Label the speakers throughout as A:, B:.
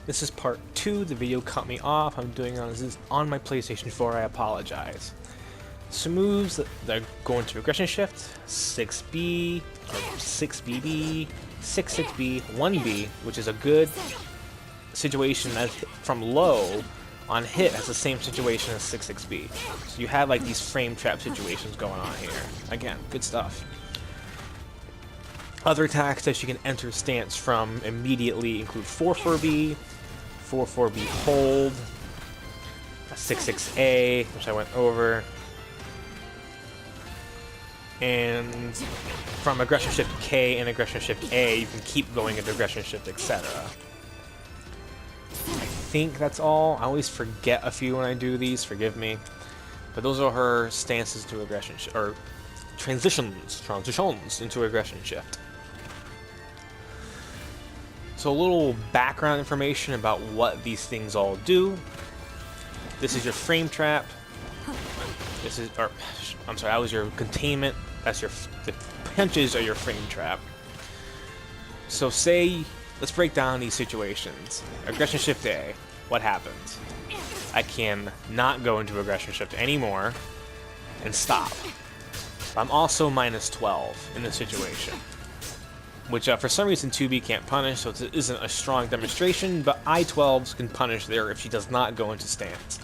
A: This is part 2. The video cut me off. I'm doing this on my PlayStation 4. I apologize. Some moves that go into aggression shift: 6B, or 6BB, 6B, 1B, which is a good situation as from low on hit has the same situation as 6B. So you have like these frame trap situations going on here. Again, good stuff. Other attacks that you can enter stance from immediately include 4-4B, 4-4B hold, a 6-6A, which I went over, and from aggression shift K and aggression shift A, you can keep going into aggression shift, etc. I think that's all. I always forget a few when I do these, forgive me. But those are her stances to aggression shift, or transitions into aggression shift. So a little background information about what these things all do. This is your frame trap. This is, or I'm sorry, that was your containment. That's your, the punches are your frame trap. So say, let's break down these situations. Aggression shift A, what happens? I can not go into aggression shift anymore and stop. I'm also minus 12 in this situation, which for some reason 2B can't punish, so it isn't a strong demonstration, but I-12s can punish there if she does not go into stance.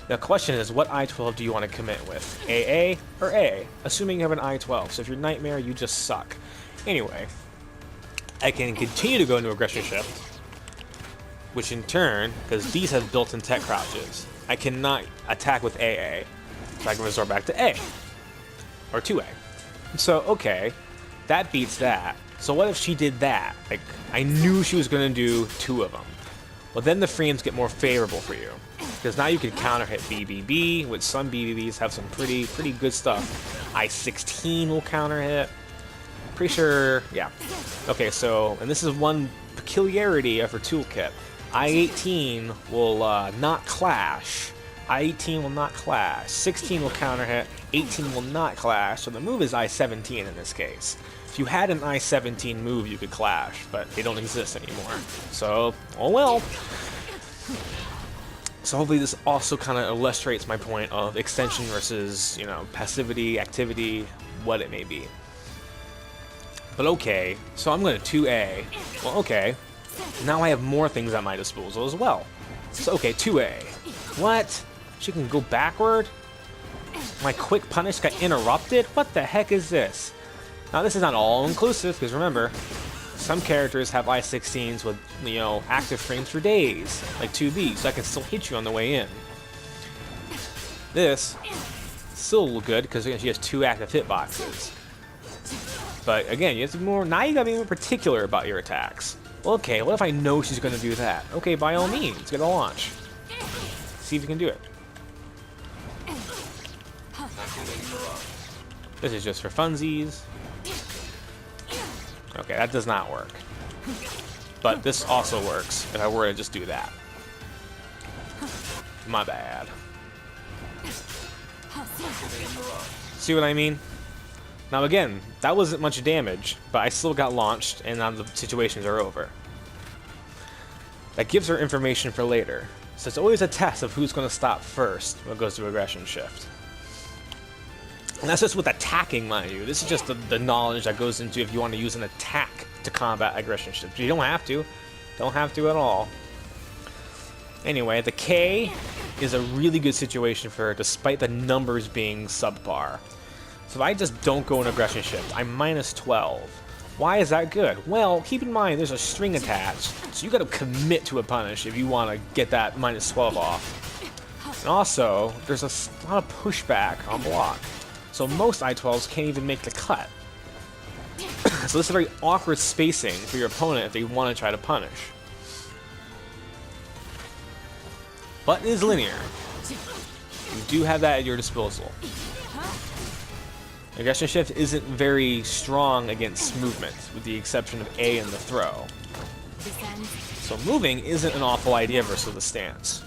A: The question is, what I-12 do you want to commit with? AA or A? Assuming you have an I-12, so if you're Nightmare, you just suck. Anyway, I can continue to go into aggression shift, which in turn, because these have built-in tech crouches, I cannot attack with AA, so I can resort back to A, or 2A. So, okay, that beats that. So what if she did that? Like, I knew she was going to do 2 of them. Well, then the frames get more favorable for you, because now you can counter hit BBB, which some BBBs have some pretty good stuff. I-16 will counter hit. Pretty sure, yeah. Okay, so, and this is one peculiarity of her toolkit. I-18 will not clash. I-18 will not clash. 16 will counter hit. 18 will not clash. So the move is I-17 in this case. If you had an I-17 move, you could clash, but they don't exist anymore. So, oh well. So hopefully this also kind of illustrates my point of extension versus, you know, passivity, activity, what it may be. But okay, so I'm going to 2A. Well, okay. Now I have more things at my disposal as well. So, okay, 2A. What? She can go backward? My quick punish got interrupted? What the heck is this? Now, this is not all-inclusive, because remember, some characters have I-16s with, you know, active frames for days, like 2B, so I can still hit you on the way in. This, still good, because she has 2 active hitboxes. But again, you have to be more, now you gotta be more particular about your attacks. Well, okay, what if I know she's gonna do that? Okay, by all means, get a launch. See if you can do it. This is just for funsies. Okay, that does not work. But this also works if I were to just do that. My bad. See what I mean? Now again, that wasn't much damage, but I still got launched, and now the situations are over. That gives her information for later. So it's always a test of who's going to stop first when it goes to aggression shift. And that's just with attacking, mind you. This is just the knowledge that goes into if you want to use an attack to combat aggression shift. You don't have to. Don't have to at all. Anyway, the K is a really good situation for her, despite the numbers being subpar. So if I just don't go in aggression shift, I'm minus 12. Why is that good? Well, keep in mind there's a string attached, so you got to commit to a punish if you want to get that minus 12 off. And also, there's a lot of pushback on block. So most I-12s can't even make the cut. So this is a very awkward spacing for your opponent if they want to try to punish. But it is linear. You do have that at your disposal. Aggression shift isn't very strong against movement, with the exception of A and the throw. So moving isn't an awful idea versus the stance.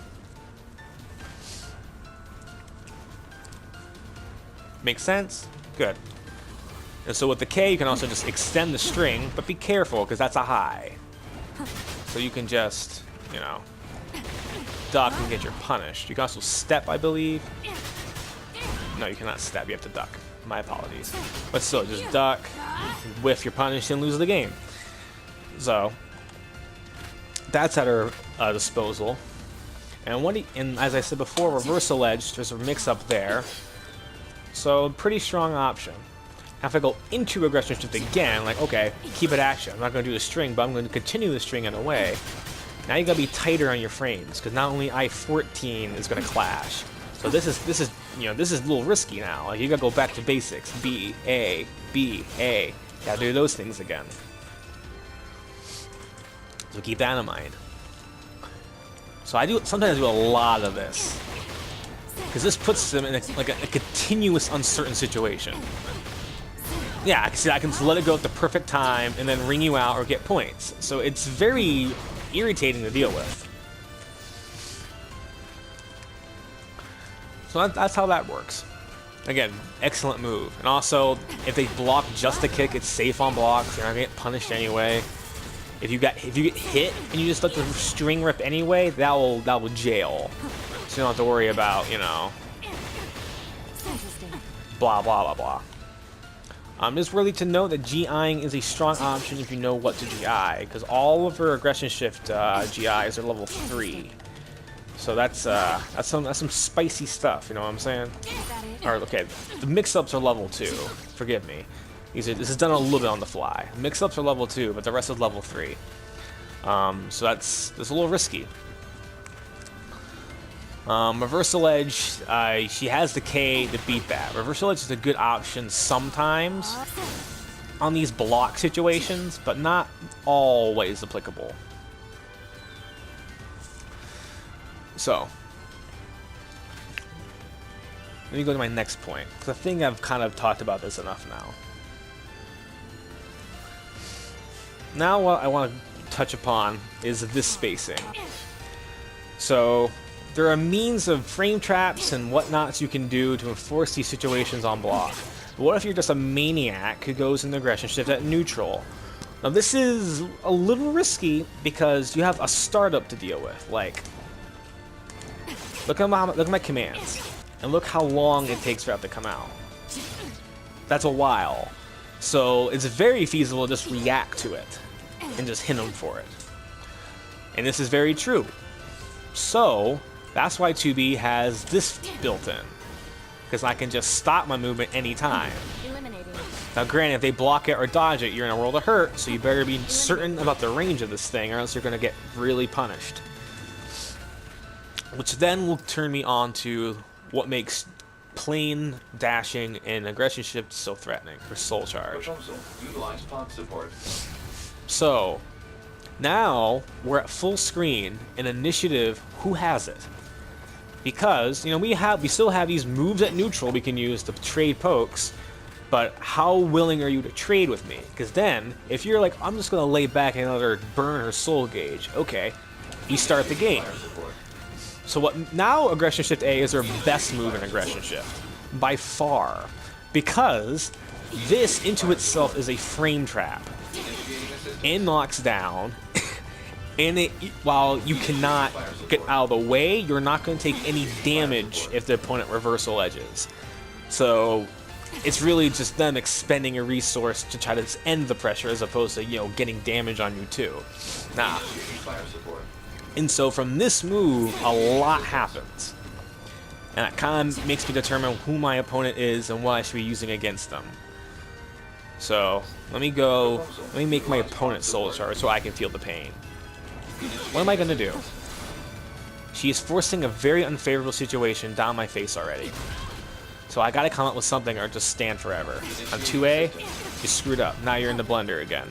A: Makes sense? Good. And so with the K, you can also just extend the string, but be careful, because that's a high. So you can just you know, duck and get your punish. You can also step, I believe. No, you cannot step. You have to duck. My apologies. But still, just duck, whiff your punish, and lose the game. So that's at her disposal. And as I said before, reversal edge. There's a mix-up there. So pretty strong option. Now if I go into aggression shift again, like, okay, keep it action. I'm not going to do the string, but I'm going to continue the string in a way. Now you got to be tighter on your frames, because not only I-14 is going to clash. So this is you know, this is a little risky now. Like, you got to go back to basics. B, A, B, A. Got to do those things again. So keep that in mind. So sometimes I do a lot of this, because this puts them in a continuous uncertain situation. Yeah, I can just let it go at the perfect time and then ring you out or get points. So it's very irritating to deal with. So that's how that works. Again, excellent move. And also, if they block just a kick, it's safe on blocks. You're not gonna get punished anyway. If you get hit and you just let the string rip anyway, that will jail. So you don't have to worry about, you know, blah blah blah blah. It's worthy to note that GIing is a strong option if you know what to GI, because all of her aggression shift GIs are level 3. So that's some spicy stuff, you know what I'm saying? Or okay, the mix-ups are level 2. Forgive me. This is done a little bit on the fly. Mix-ups are level 2, but the rest is level 3. So that's a little risky. Reversal Edge, she has the K to beat that. Reversal Edge is a good option sometimes on these block situations, but not always applicable. So, let me go to my next point, because I think I've kind of talked about this enough now. Now what I want to touch upon is this spacing. So, there are means of frame traps and whatnots you can do to enforce these situations on block. But what if you're just a maniac who goes in the aggression shift at neutral? Now this is a little risky because you have a startup to deal with. Like, look at my commands, and look how long it takes for that to come out. That's a while. So it's very feasible to just react to it and just hit them for it. And this is very true. So that's why 2B has this built in, because I can just stop my movement anytime. Now granted, if they block it or dodge it, you're in a world of hurt, so you better be certain about the range of this thing, or else you're going to get really punished. Which then will turn me on to what makes plain dashing and aggression shift so threatening for Soul Charge.
B: Utilize pod support.
A: So now we're at full screen in initiative. Who has it? Because, you know, we still have these moves at neutral we can use to trade pokes, but how willing are you to trade with me? Because then, if you're like, I'm just going to lay back another burn or soul gauge, okay, you start the game. So what now aggression shift A is our best move in aggression shift, by far, because this into itself is a frame trap. It knocks down, and while you cannot get out of the way, you're not going to take any damage if the opponent reversal edges. So it's really just them expending a resource to try to end the pressure, as opposed to, you know, getting damage on you too. Nah. And so from this move, a lot happens. And that kind of makes me determine who my opponent is and what I should be using against them. So let me make my opponent Soul Charge so I can feel the pain. What am I going to do? She is forcing a very unfavorable situation down my face already. So I got to come up with something or just stand forever. On 2A, you screwed up. Now you're in the blender again.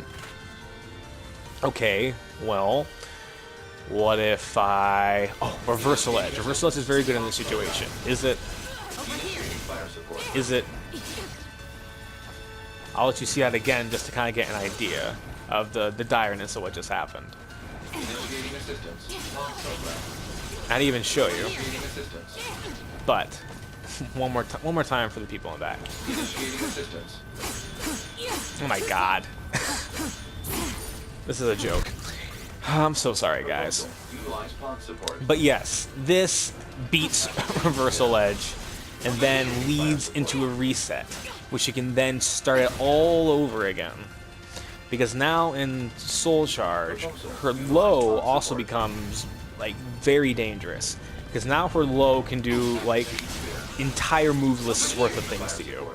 A: Okay, well, what if I... Oh, Reversal Edge. Reversal Edge is very good in this situation. Is it? Is it? I'll let you see that again just to kind of get an idea of the direness of what just happened. Not even show you. But one more time for the people in the back. Oh my god. This is a joke. I'm so sorry, guys.
B: Utilize pod support.
A: But yes, this beats Reversal Edge and then leads into a reset, which you can then start it all over again. Because now in Soul Charge, her low also becomes like very dangerous. Because now her low can do like entire move lists worth of things to you.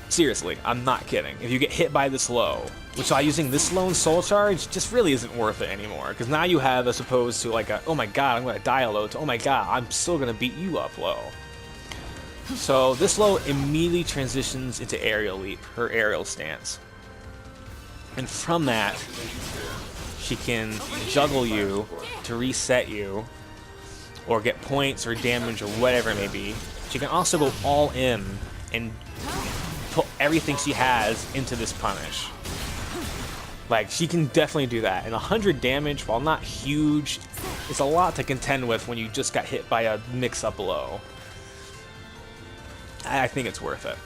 A: Seriously, I'm not kidding. If you get hit by this low, which by using this low in Soul Charge just really isn't worth it anymore. Because now you have, as opposed to like a, oh my god, I'm going to die low, to oh my god, I'm still going to beat you up low. So this low immediately transitions into Aerial Leap, her aerial stance. And from that, she can juggle you to reset you, or get points or damage or whatever it may be. She can also go all in and put everything she has into this punish. Like, she can definitely do that. And 100 damage, while not huge, is a lot to contend with when you just got hit by a mix-up low. I think it's worth it.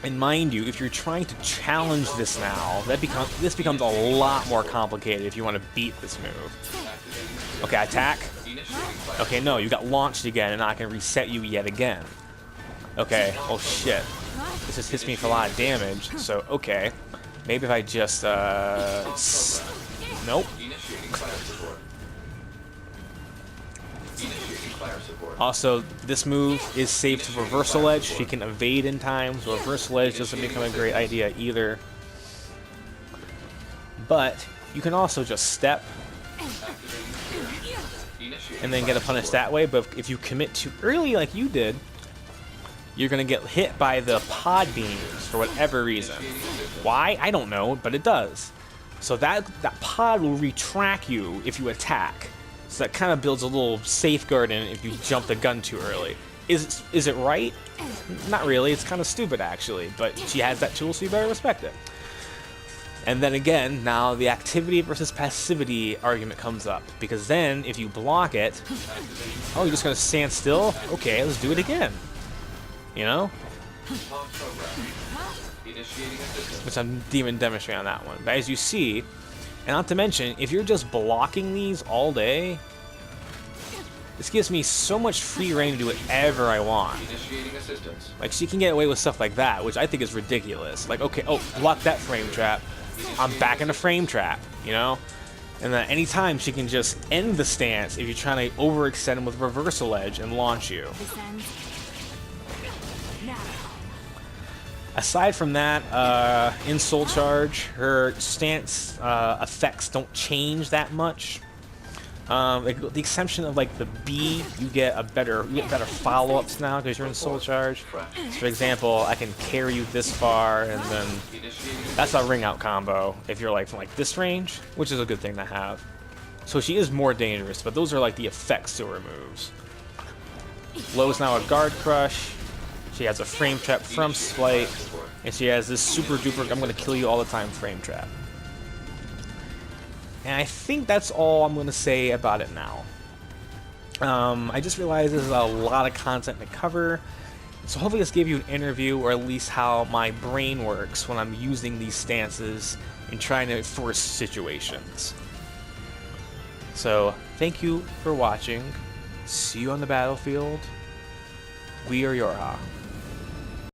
A: And mind you, if you're trying to challenge this now, this becomes a lot more complicated if you want to beat this move. Okay, attack. Okay, no, you got launched again, and I can reset you yet again. Okay, oh shit. This just hits me for a lot of damage, so okay. Maybe if I just, nope. Also, this move is safe to Reversal Edge. She can evade in time, so Reversal Edge doesn't become a great idea either. But you can also just step and then get a punish that way. But if you commit too early like you did, you're going to get hit by the pod beams for whatever reason. Why? I don't know, but it does. So that pod will retract you if you attack. So that kind of builds a little safeguard in if you jump the gun too early. Is it right? Not really. It's kind of stupid, actually. But she has that tool, so you better respect it. And then again, now the activity versus passivity argument comes up. Because then, if you block it, oh, you're just going to stand still? Okay, let's do it again. You know? Which I'm even demonstrating on that one. But as you see, and not to mention, if you're just blocking these all day, this gives me so much free reign to do whatever I want. Like, she can get away with stuff like that, which I think is ridiculous. Like, okay, oh, block that frame trap. I'm back in the frame trap, you know? And then anytime she can just end the stance if you're trying to overextend with Reversal Edge and launch you. Aside from that, in Soul Charge, her stance effects don't change that much. Like, the exception of like the B, you get better follow-ups now because you're in Soul Charge. So for example, I can carry you this far, and then that's a ring out combo if you're like from like this range, which is a good thing to have. So she is more dangerous, but those are like the effects to her moves. Low's now a guard crush. She has a frame trap from Slight, and she has this super duper I'm gonna kill you all the time frame trap. And I think that's all I'm gonna say about it now. I just realized there's a lot of content to cover, so hopefully this gave you an interview, or at least how my brain works when I'm using these stances and trying to force situations. So thank you for watching. See you on the battlefield. We are Yorha.